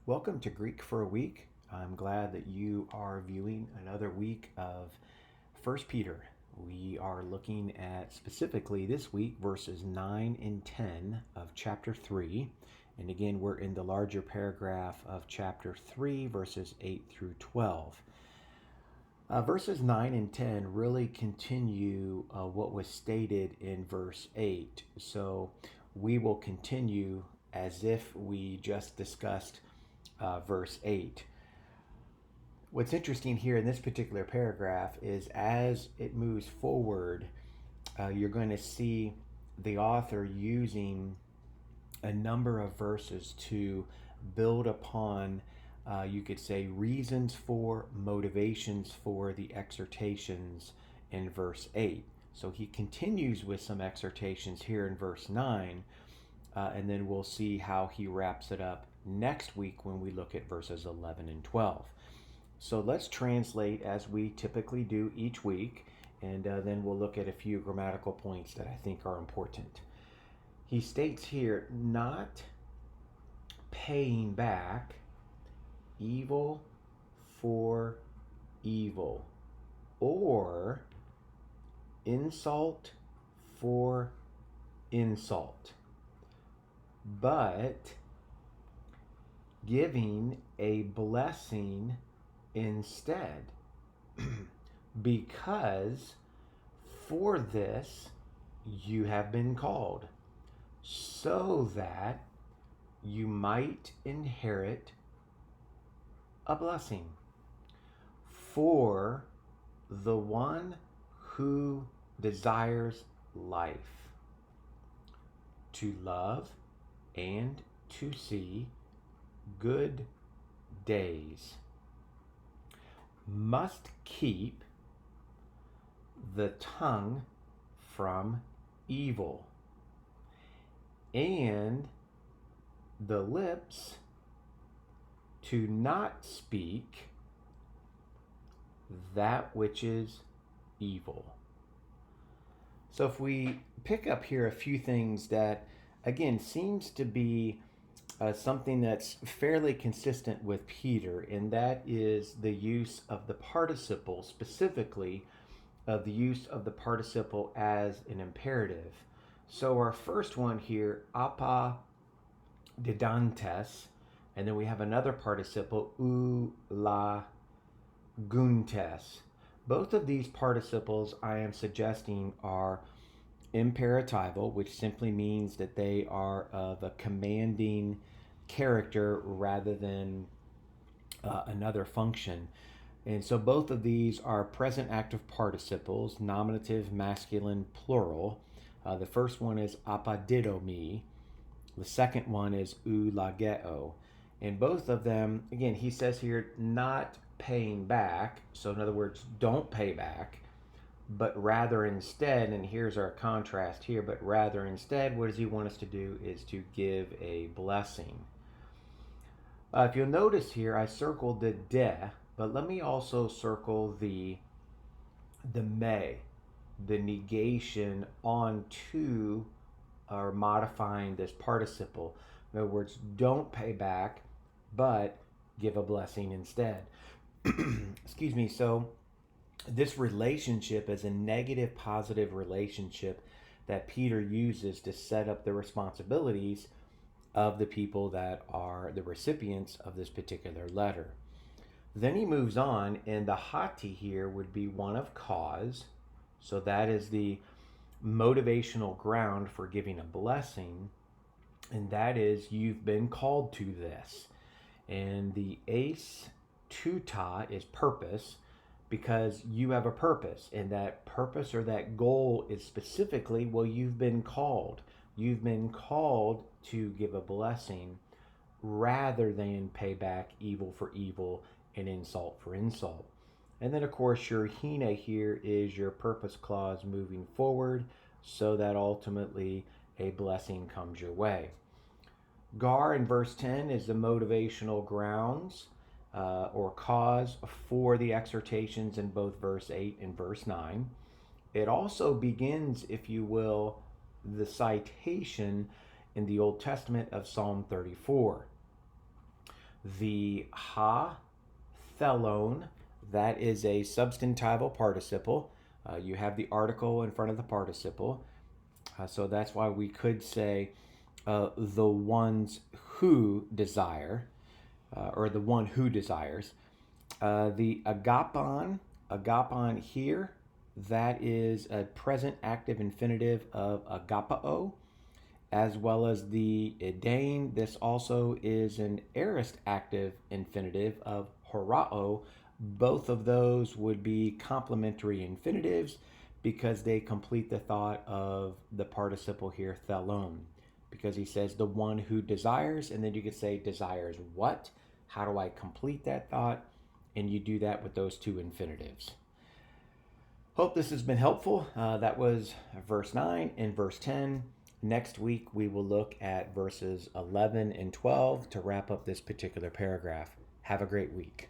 Welcome to Greek for a Week. I'm glad that you are viewing another week of First Peter. We are looking at specifically this week verses 9 and 10 of chapter 3. And again, we're in the larger paragraph of chapter 3, verses 8 through 12. Verses 9 and 10 really continue what was stated in verse 8. So we will continue as if we just discussed verse 8. What's interesting here in this particular paragraph is as it moves forward, you're going to see the author using a number of verses to build upon, you could say, reasons for, motivations for the exhortations in verse 8. So he continues with some exhortations here in verse 9, and then we'll see how he wraps it up next week when we look at verses 11 and 12. So let's translate as we typically do each week, and then we'll look at a few grammatical points that I think are important. He states here, not paying back evil for evil, or insult for insult, but giving a blessing instead, because for this you have been called, so that you might inherit a blessing. For the one who desires life, to love and to see good days, must keep the tongue from evil, and the lips to not speak that which is evil. So if we pick up here a few things that, again, seems to be something that's fairly consistent with Peter, and that is the use of the participle, specifically of the use of the participle as an imperative. So our first one here, apa didantes, and then we have another participle, ou la guntes. Both of these participles I am suggesting are imperatival, which simply means that they are of a commanding character rather than another function. And so both of these are present active participles, nominative, masculine, plural. The first one is apadidomi. The second one is ulageo. And both of them, again, he says here, not paying back. So in other words, don't pay back, but rather instead, and here's our contrast here, but rather instead, what does he want us to do is to give a blessing. If you'll notice here, I circled the de, but let me also circle the may, the negation onto or modifying this participle. In other words, don't pay back, but give a blessing instead. Excuse me. So this relationship is a negative positive relationship that Peter uses to set up the responsibilities of the people that are the recipients of this particular letter. Then he moves on, and the hati here would be one of cause. So that is the motivational ground for giving a blessing, and that is you've been called to this. And the ace tuta is purpose, because you have a purpose, and that purpose or that goal is specifically, well, you've been called. You've been called to give a blessing rather than pay back evil for evil and insult for insult. And then, of course, your hine here is your purpose clause moving forward so that ultimately a blessing comes your way. Gar in verse 10 is the motivational grounds or cause for the exhortations in both verse 8 and verse 9. It also begins, if you will, the citation in the Old Testament of Psalm 34. The ha, thelone, that is a substantival participle. You have the article in front of the participle. So that's why we could say the ones who desire, or the one who desires. The agapon here, that is a present active infinitive of agapao, as well as the edain. This also is an aorist active infinitive of horao. Both of those would be complementary infinitives because they complete the thought of the participle here, thelone, because he says the one who desires, and then you could say desires what? How do I complete that thought? And you do that with those two infinitives. Hope this has been helpful. That was verse 9 and verse 10. Next week, we will look at verses 11 and 12 to wrap up this particular paragraph. Have a great week.